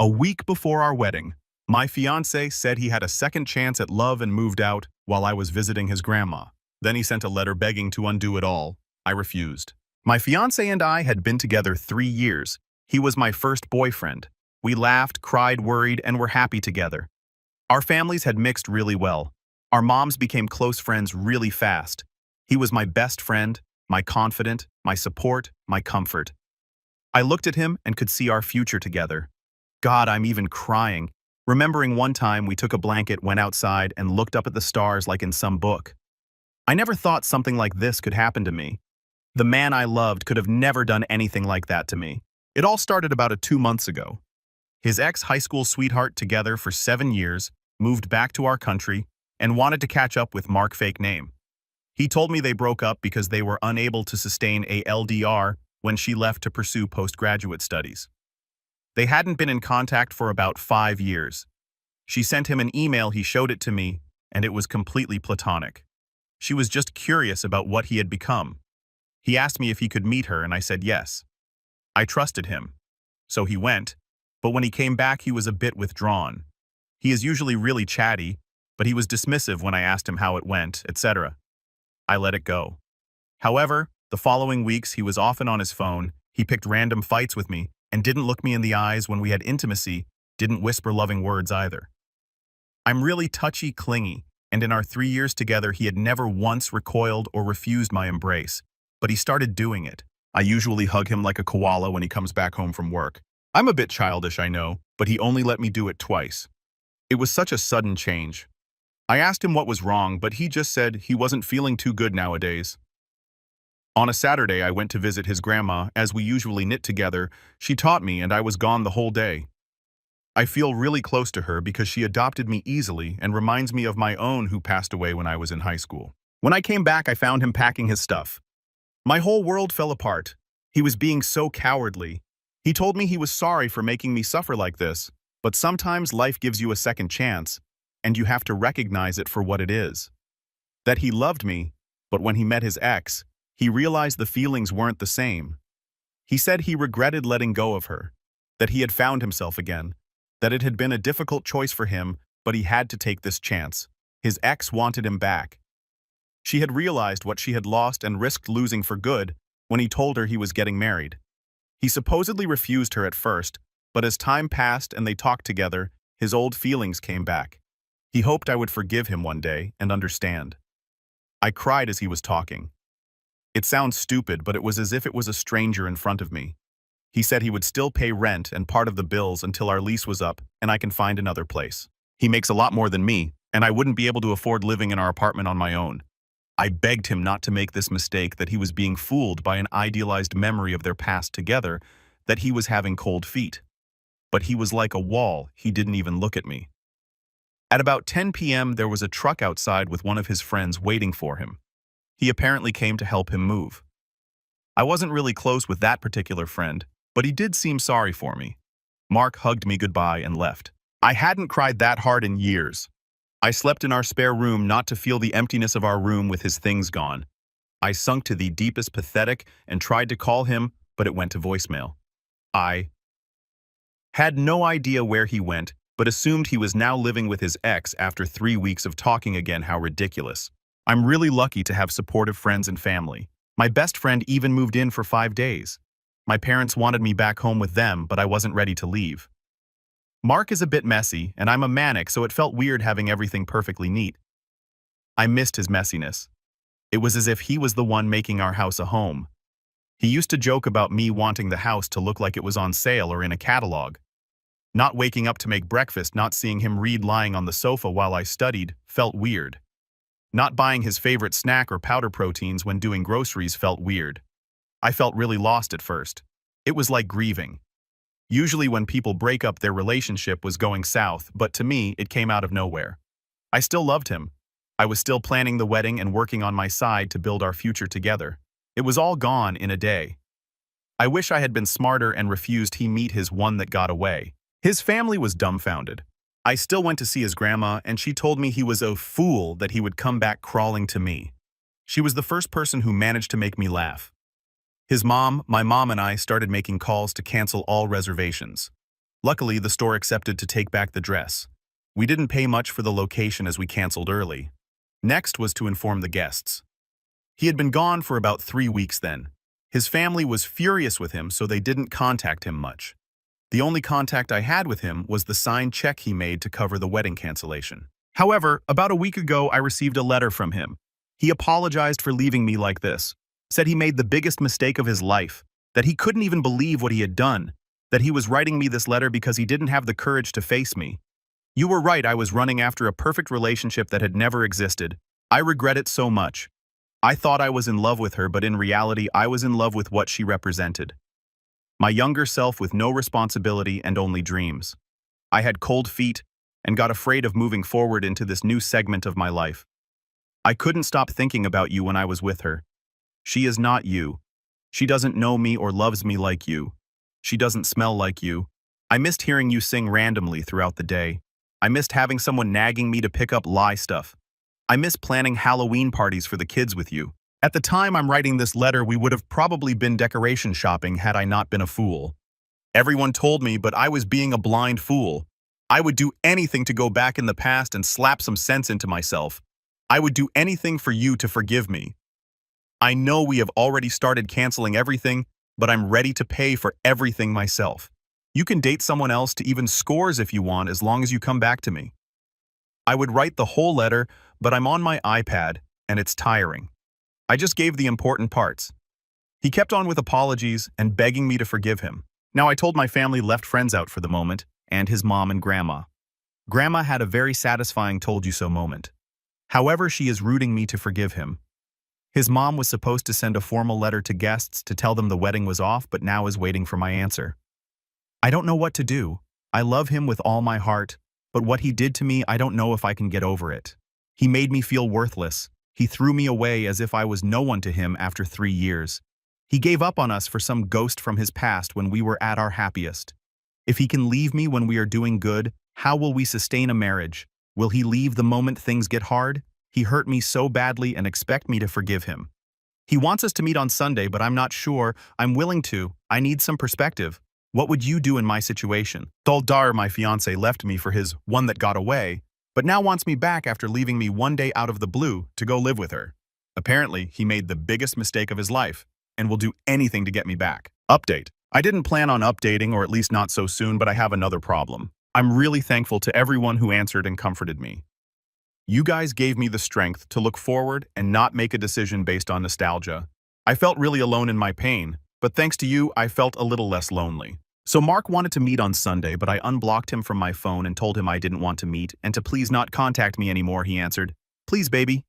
A week before our wedding, my fiancé said he had a second chance at love and moved out while I was visiting his grandma. Then he sent a letter begging to undo it all. I refused. My fiancé and I had been together 3 years. He was my first boyfriend. We laughed, cried, worried, and were happy together. Our families had mixed really well. Our moms became close friends really fast. He was my best friend, my confidant, my support, my comfort. I looked at him and could see our future together. God, I'm even crying, remembering one time we took a blanket, went outside, and looked up at the stars like in some book. I never thought something like this could happen to me. The man I loved could have never done anything like that to me. It all started about 2 months ago. His ex-high school sweetheart, together for 7 years, moved back to our country and wanted to catch up with Mark, fake name. He told me they broke up because they were unable to sustain a LDR when she left to pursue postgraduate studies. They hadn't been in contact for about 5 years. She sent him an email, he showed it to me, and it was completely platonic. She was just curious about what he had become. He asked me if he could meet her, and I said yes. I trusted him. So he went, but when he came back he was a bit withdrawn. He is usually really chatty, but he was dismissive when I asked him how it went, etc. I let it go. However, the following weeks he was often on his phone, he picked random fights with me, and didn't look me in the eyes when we had intimacy, didn't whisper loving words either. I'm really touchy, clingy, and in our 3 years together he had never once recoiled or refused my embrace, but he started doing it. I usually hug him like a koala when he comes back home from work. I'm a bit childish, I know, but he only let me do it twice. It was such a sudden change. I asked him what was wrong, but he just said he wasn't feeling too good nowadays. On a Saturday, I went to visit his grandma. As we usually knit together, she taught me and I was gone the whole day. I feel really close to her because she adopted me easily and reminds me of my own who passed away when I was in high school. When I came back, I found him packing his stuff. My whole world fell apart. He was being so cowardly. He told me he was sorry for making me suffer like this, but sometimes life gives you a second chance, and you have to recognize it for what it is. That he loved me, but when he met his ex, he realized the feelings weren't the same. He said he regretted letting go of her, that he had found himself again, that it had been a difficult choice for him, but he had to take this chance. His ex wanted him back. She had realized what she had lost and risked losing for good when he told her he was getting married. He supposedly refused her at first, but as time passed and they talked together, his old feelings came back. He hoped I would forgive him one day and understand. I cried as he was talking. It sounds stupid, but it was as if it was a stranger in front of me. He said he would still pay rent and part of the bills until our lease was up and I can find another place. He makes a lot more than me, and I wouldn't be able to afford living in our apartment on my own. I begged him not to make this mistake, that he was being fooled by an idealized memory of their past together, that he was having cold feet. But he was like a wall, he didn't even look at me. At about 10 p.m. there was a truck outside with one of his friends waiting for him. He apparently came to help him move. I wasn't really close with that particular friend, but he did seem sorry for me. Mark hugged me goodbye and left. I hadn't cried that hard in years. I slept in our spare room not to feel the emptiness of our room with his things gone. I sunk to the deepest pathetic and tried to call him, but it went to voicemail. I had no idea where he went, but assumed he was now living with his ex after 3 weeks of talking again. How ridiculous. I'm really lucky to have supportive friends and family. My best friend even moved in for 5 days. My parents wanted me back home with them, but I wasn't ready to leave. Mark is a bit messy, and I'm a manic, so it felt weird having everything perfectly neat. I missed his messiness. It was as if he was the one making our house a home. He used to joke about me wanting the house to look like it was on sale or in a catalog. Not waking up to make breakfast, not seeing him read lying on the sofa while I studied, felt weird. Not buying his favorite snack or powder proteins when doing groceries felt weird. I felt really lost at first. It was like grieving. Usually when people break up, their relationship was going south, but to me, it came out of nowhere. I still loved him. I was still planning the wedding and working on my side to build our future together. It was all gone in a day. I wish I had been smarter and refused he meet his one that got away. His family was dumbfounded. I still went to see his grandma, and she told me he was a fool that he would come back crawling to me. She was the first person who managed to make me laugh. His mom, my mom, and I started making calls to cancel all reservations. Luckily, the store accepted to take back the dress. We didn't pay much for the location as we canceled early. Next was to inform the guests. He had been gone for about 3 weeks then. His family was furious with him, so they didn't contact him much. The only contact I had with him was the signed check he made to cover the wedding cancellation. However, about a week ago, I received a letter from him. He apologized for leaving me like this, said he made the biggest mistake of his life, that he couldn't even believe what he had done, that he was writing me this letter because he didn't have the courage to face me. You were right, I was running after a perfect relationship that had never existed. I regret it so much. I thought I was in love with her, but in reality, I was in love with what she represented. My younger self with no responsibility and only dreams. I had cold feet and got afraid of moving forward into this new segment of my life. I couldn't stop thinking about you when I was with her. She is not you. She doesn't know me or loves me like you. She doesn't smell like you. I missed hearing you sing randomly throughout the day. I missed having someone nagging me to pick up lie stuff. I miss planning Halloween parties for the kids with you. At the time I'm writing this letter, we would have probably been decoration shopping had I not been a fool. Everyone told me, but I was being a blind fool. I would do anything to go back in the past and slap some sense into myself. I would do anything for you to forgive me. I know we have already started canceling everything, but I'm ready to pay for everything myself. You can date someone else to even scores if you want, as long as you come back to me. I would write the whole letter, but I'm on my iPad, and it's tiring. I just gave the important parts. He kept on with apologies and begging me to forgive him. Now I told my family left friends out for the moment, and his mom and grandma. Grandma had a very satisfying told you so moment. However, she is rooting me to forgive him. His mom was supposed to send a formal letter to guests to tell them the wedding was off, but now is waiting for my answer. I don't know what to do. I love him with all my heart, but what he did to me, I don't know if I can get over it. He made me feel worthless. He threw me away as if I was no one to him after 3 years. He gave up on us for some ghost from his past when we were at our happiest. If he can leave me when we are doing good, how will we sustain a marriage? Will he leave the moment things get hard? He hurt me so badly and expect me to forgive him. He wants us to meet on Sunday, but I'm not sure. I'm willing to. I need some perspective. What would you do in my situation? Doldar, my fiancé, left me for his one that got away, but now wants me back after leaving me one day out of the blue to go live with her. Apparently, he made the biggest mistake of his life and will do anything to get me back. Update. I didn't plan on updating, or at least not so soon, but I have another problem. I'm really thankful to everyone who answered and comforted me. You guys gave me the strength to look forward and not make a decision based on nostalgia. I felt really alone in my pain, but thanks to you, I felt a little less lonely. So Mark wanted to meet on Sunday, but I unblocked him from my phone and told him I didn't want to meet and to please not contact me anymore. He answered, "Please, baby.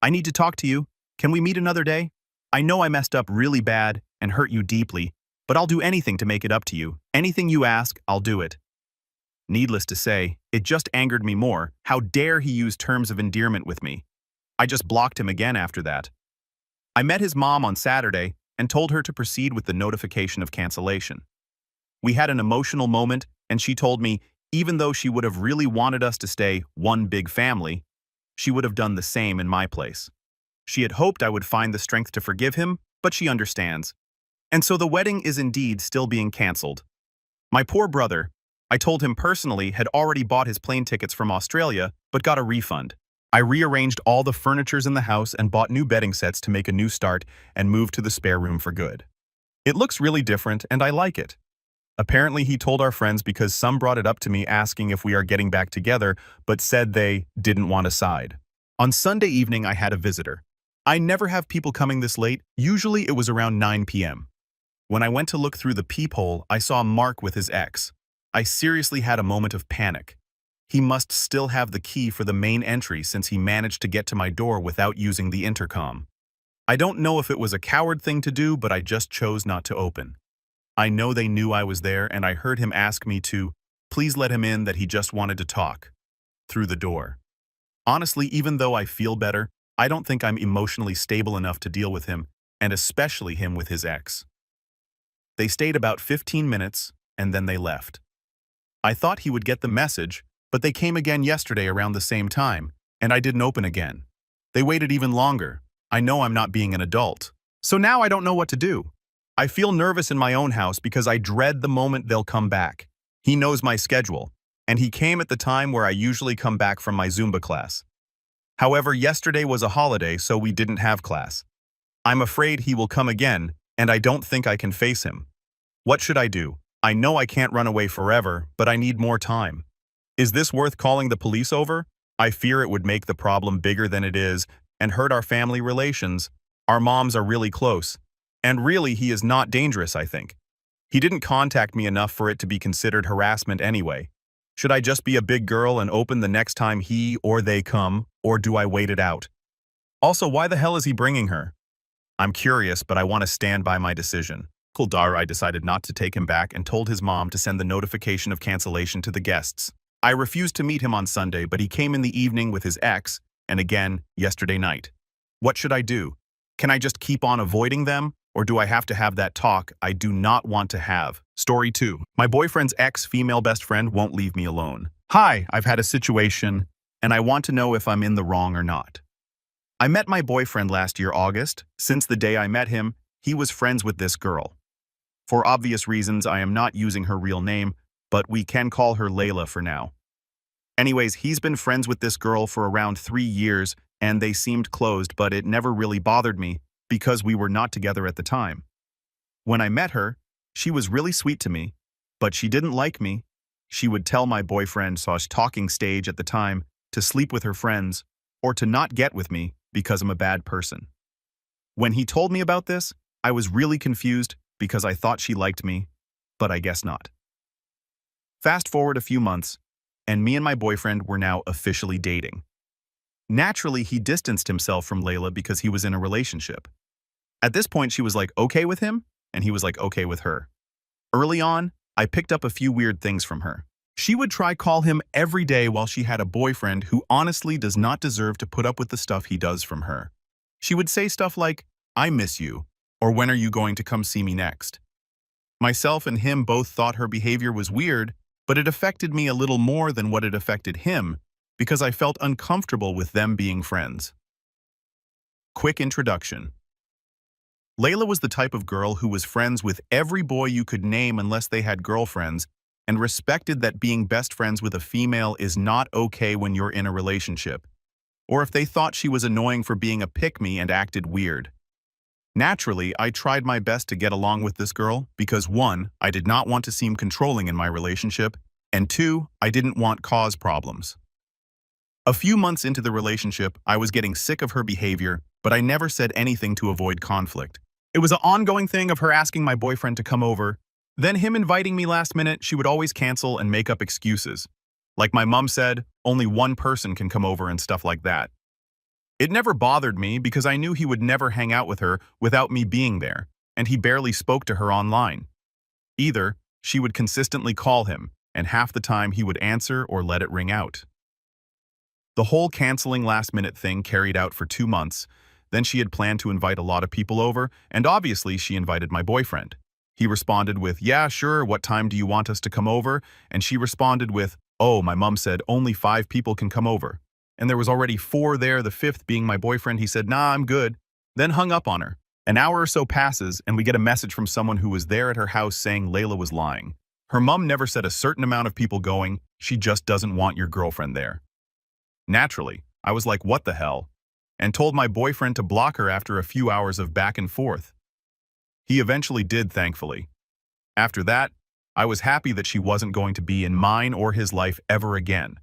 I need to talk to you. Can we meet another day? I know I messed up really bad and hurt you deeply, but I'll do anything to make it up to you. Anything you ask, I'll do it." Needless to say, it just angered me more. How dare he use terms of endearment with me? I just blocked him again after that. I met his mom on Saturday and told her to proceed with the notification of cancellation. We had an emotional moment, and she told me, even though she would have really wanted us to stay one big family, she would have done the same in my place. She had hoped I would find the strength to forgive him, but she understands. And so the wedding is indeed still being canceled. My poor brother, I told him personally, had already bought his plane tickets from Australia, but got a refund. I rearranged all the furnitures in the house and bought new bedding sets to make a new start and moved to the spare room for good. It looks really different, and I like it. Apparently he told our friends because some brought it up to me asking if we are getting back together, but said they didn't want a side. On Sunday evening I had a visitor. I never have people coming this late, usually it was around 9 p.m. When I went to look through the peephole, I saw Mark with his ex. I seriously had a moment of panic. He must still have the key for the main entry since he managed to get to my door without using the intercom. I don't know if it was a coward thing to do, but I just chose not to open. I know they knew I was there, and I heard him ask me to please let him in, that he just wanted to talk through the door. Honestly, even though I feel better, I don't think I'm emotionally stable enough to deal with him, and especially him with his ex. They stayed about 15 minutes, and then they left. I thought he would get the message, but they came again yesterday around the same time, and I didn't open again. They waited even longer. I know I'm not being an adult. So now I don't know what to do. I feel nervous in my own house because I dread the moment they'll come back. He knows my schedule, and he came at the time where I usually come back from my Zumba class. However, yesterday was a holiday, so we didn't have class. I'm afraid he will come again, and I don't think I can face him. What should I do? I know I can't run away forever, but I need more time. Is this worth calling the police over? I fear it would make the problem bigger than it is and hurt our family relations. Our moms are really close. And really, he is not dangerous, I think. He didn't contact me enough for it to be considered harassment anyway. Should I just be a big girl and open the next time he or they come, or do I wait it out? Also, why the hell is he bringing her? I'm curious, but I want to stand by my decision. Kuldar, I decided not to take him back and told his mom to send the notification of cancellation to the guests. I refused to meet him on Sunday, but he came in the evening with his ex, and again, yesterday night. What should I do? Can I just keep on avoiding them, or do I have to have that talk I do not want to have? Story 2. My boyfriend's ex-female best friend won't leave me alone. Hi, I've had a situation, and I want to know if I'm in the wrong or not. I met my boyfriend last year, August. Since the day I met him, he was friends with this girl. For obvious reasons, I am not using her real name, but we can call her Layla for now. Anyways, he's been friends with this girl for around 3 years, and they seemed closed, but it never really bothered me because we were not together at the time. When I met her, she was really sweet to me, but she didn't like me. She would tell my boyfriend talking stage at the time to sleep with her friends or to not get with me because I'm a bad person. When he told me about this, I was really confused because I thought she liked me, but I guess not. Fast forward a few months, and me and my boyfriend were now officially dating. Naturally, he distanced himself from Layla because he was in a relationship. At this point, she was like okay with him, and he was like okay with her. Early on, I picked up a few weird things from her. She would try call him every day while she had a boyfriend who honestly does not deserve to put up with the stuff he does from her. She would say stuff like, "I miss you," or "When are you going to come see me next?" Myself and him both thought her behavior was weird, but it affected me a little more than what it affected him because I felt uncomfortable with them being friends. Quick introduction. Layla was the type of girl who was friends with every boy you could name unless they had girlfriends, and respected that being best friends with a female is not okay when you're in a relationship, or if they thought she was annoying for being a pick-me and acted weird. Naturally, I tried my best to get along with this girl because 1, I did not want to seem controlling in my relationship, and 2, I didn't want cause problems. A few months into the relationship, I was getting sick of her behavior, but I never said anything to avoid conflict. It was an ongoing thing of her asking my boyfriend to come over, then him inviting me last minute. She would always cancel and make up excuses. Like my mom said, only one person can come over and stuff like that. It never bothered me because I knew he would never hang out with her without me being there, and he barely spoke to her online. Either, she would consistently call him, and half the time he would answer or let it ring out. The whole canceling last-minute thing carried out for 2 months. Then she had planned to invite a lot of people over, and obviously she invited my boyfriend. He responded with, "Yeah, sure, what time do you want us to come over?" And she responded with, "Oh, my mom said only 5 people can come over." And there was already 4 there, the 5th being my boyfriend. He said, "Nah, I'm good," then hung up on her. An hour or so passes, and we get a message from someone who was there at her house saying Layla was lying. Her mom never said a certain amount of people going, she just doesn't want your girlfriend there. Naturally, I was like, what the hell? And told my boyfriend to block her after a few hours of back and forth. He eventually did, thankfully. After that, I was happy that she wasn't going to be in mine or his life ever again.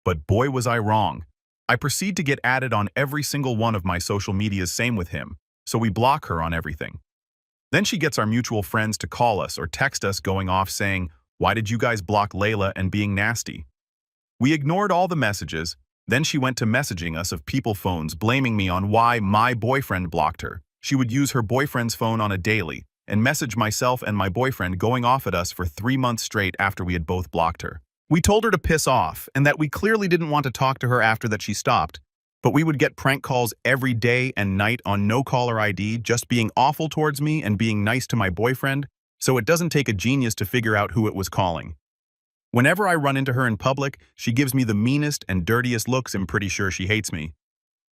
But boy was I wrong. I proceed to get added on every single one of my social medias, same with him, so we block her on everything. Then she gets our mutual friends to call us or text us going off saying, "Why did you guys block Layla?" and being nasty. We ignored all the messages. Then she went to messaging us of people phones blaming me on why my boyfriend blocked her. She would use her boyfriend's phone on a daily and message myself and my boyfriend going off at us for 3 months straight after we had both blocked her. We told her to piss off and that we clearly didn't want to talk to her after that she stopped, but we would get prank calls every day and night on no caller ID just being awful towards me and being nice to my boyfriend, so it doesn't take a genius to figure out who it was calling. Whenever I run into her in public, she gives me the meanest and dirtiest looks. I'm pretty sure she hates me.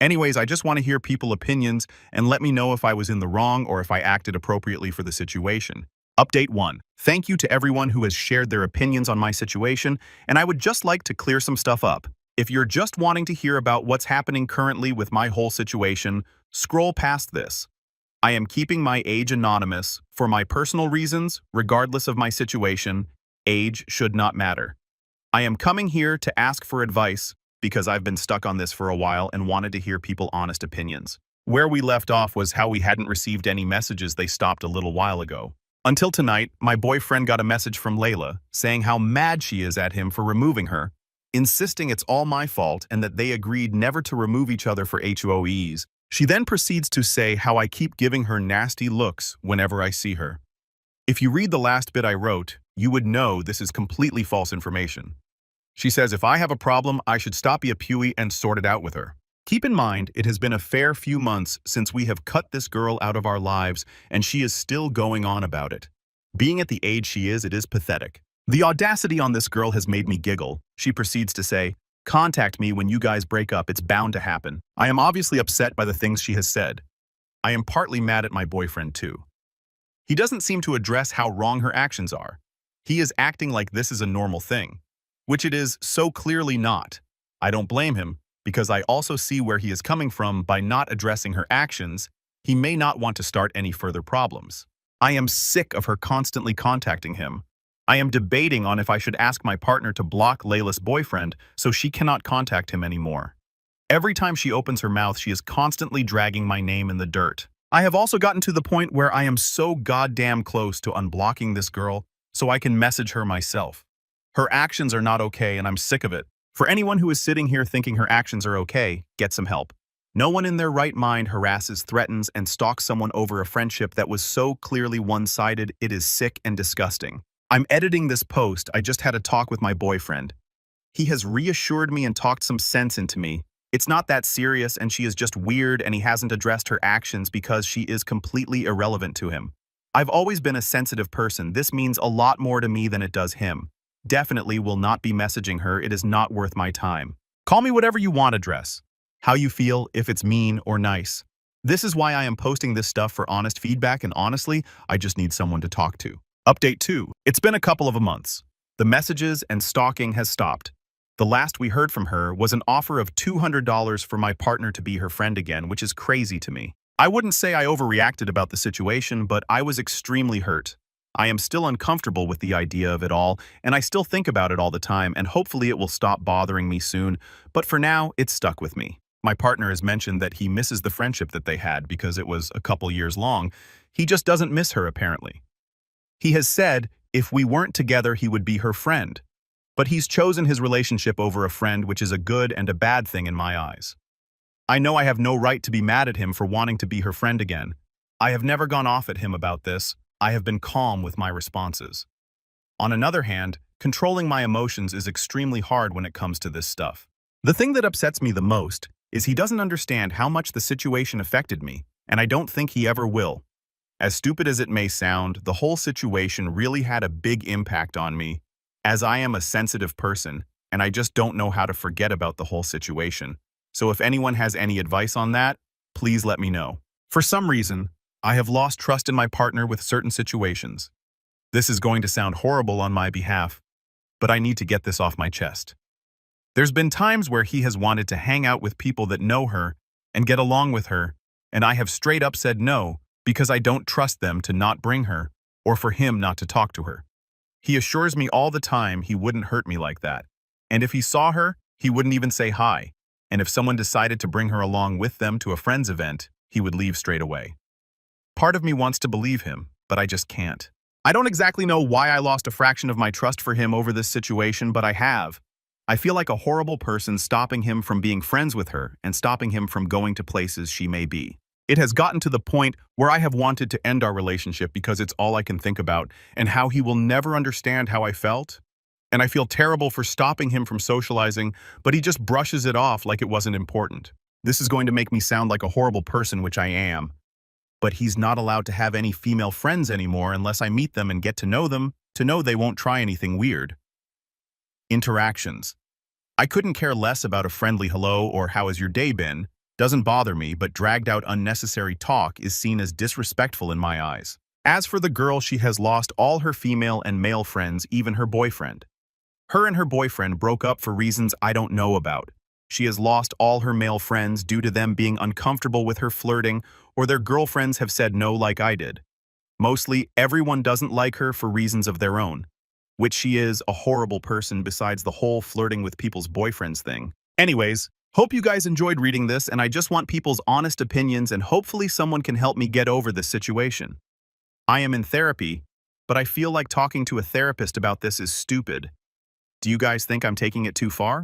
Anyways, I just want to hear people's opinions and let me know if I was in the wrong or if I acted appropriately for the situation. Update 1. Thank you to everyone who has shared their opinions on my situation, and I would just like to clear some stuff up. If you're just wanting to hear about what's happening currently with my whole situation, scroll past this. I am keeping my age anonymous for my personal reasons, regardless of my situation. Age should not matter. I am coming here to ask for advice because I've been stuck on this for a while and wanted to hear people's honest opinions. Where we left off was how we hadn't received any messages they stopped a little while ago. Until tonight, my boyfriend got a message from Layla saying how mad she is at him for removing her, insisting it's all my fault and that they agreed never to remove each other for HOEs. She then proceeds to say how I keep giving her nasty looks whenever I see her. If you read the last bit I wrote, you would know this is completely false information. She says if I have a problem, I should stop being a Pewee and sort it out with her. Keep in mind, it has been a fair few months since we have cut this girl out of our lives, and she is still going on about it. Being at the age she is, it is pathetic. The audacity on this girl has made me giggle. She proceeds to say, "Contact me when you guys break up, it's bound to happen." I am obviously upset by the things she has said. I am partly mad at my boyfriend too. He doesn't seem to address how wrong her actions are. He is acting like this is a normal thing, which it is so clearly not. I don't blame him, because I also see where he is coming from by not addressing her actions. He may not want to start any further problems. I am sick of her constantly contacting him. I am debating on if I should ask my partner to block Layla's boyfriend so she cannot contact him anymore. Every time she opens her mouth, she is constantly dragging my name in the dirt. I have also gotten to the point where I am so goddamn close to unblocking this girl so I can message her myself. Her actions are not okay and I'm sick of it. For anyone who is sitting here thinking her actions are okay, get some help. No one in their right mind harasses, threatens, and stalks someone over a friendship that was so clearly one-sided. It is sick and disgusting. I'm editing this post. I just had a talk with my boyfriend. He has reassured me and talked some sense into me. It's not that serious and she is just weird, and he hasn't addressed her actions because she is completely irrelevant to him. I've always been a sensitive person. This means a lot more to me than it does him. Definitely will not be messaging her. It is not worth my time. Call me whatever you want address. How you feel, if it's mean or nice. This is why I am posting this stuff, for honest feedback, and honestly, I just need someone to talk to. Update 2. It's been a couple of months. The messages and stalking has stopped. The last we heard from her was an offer of $200 for my partner to be her friend again, which is crazy to me. I wouldn't say I overreacted about the situation, but I was extremely hurt. I am still uncomfortable with the idea of it all, and I still think about it all the time, and hopefully it will stop bothering me soon, but for now, it's stuck with me. My partner has mentioned that he misses the friendship that they had because it was a couple years long. He just doesn't miss her, apparently. He has said if we weren't together, he would be her friend, but he's chosen his relationship over a friend, which is a good and a bad thing in my eyes. I know I have no right to be mad at him for wanting to be her friend again. I have never gone off at him about this. I have been calm with my responses. On another hand, controlling my emotions is extremely hard when it comes to this stuff. The thing that upsets me the most is he doesn't understand how much the situation affected me, and I don't think he ever will. As stupid as it may sound, the whole situation really had a big impact on me, as I am a sensitive person, and I just don't know how to forget about the whole situation. So if anyone has any advice on that, please let me know. For some reason, I have lost trust in my partner with certain situations. This is going to sound horrible on my behalf, but I need to get this off my chest. There's been times where he has wanted to hang out with people that know her and get along with her, and I have straight up said no because I don't trust them to not bring her or for him not to talk to her. He assures me all the time he wouldn't hurt me like that, and if he saw her, he wouldn't even say hi, and if someone decided to bring her along with them to a friend's event, he would leave straight away. Part of me wants to believe him, but I just can't. I don't exactly know why I lost a fraction of my trust for him over this situation, but I have. I feel like a horrible person stopping him from being friends with her and stopping him from going to places she may be. It has gotten to the point where I have wanted to end our relationship because it's all I can think about, and how he will never understand how I felt. And I feel terrible for stopping him from socializing, but he just brushes it off like it wasn't important. This is going to make me sound like a horrible person, which I am. But he's not allowed to have any female friends anymore unless I meet them and get to know them, to know they won't try anything weird. Interactions. I couldn't care less about a friendly hello or how has your day been. Doesn't bother me, but dragged out unnecessary talk is seen as disrespectful in my eyes. As for the girl, she has lost all her female and male friends, even her boyfriend. Her and her boyfriend broke up for reasons I don't know about. She has lost all her male friends due to them being uncomfortable with her flirting, or their girlfriends have said no like I did. Mostly, everyone doesn't like her for reasons of their own, which she is a horrible person besides the whole flirting with people's boyfriends thing. Anyways, hope you guys enjoyed reading this, and I just want people's honest opinions, and hopefully someone can help me get over this situation. I am in therapy, but I feel like talking to a therapist about this is stupid. Do you guys think I'm taking it too far?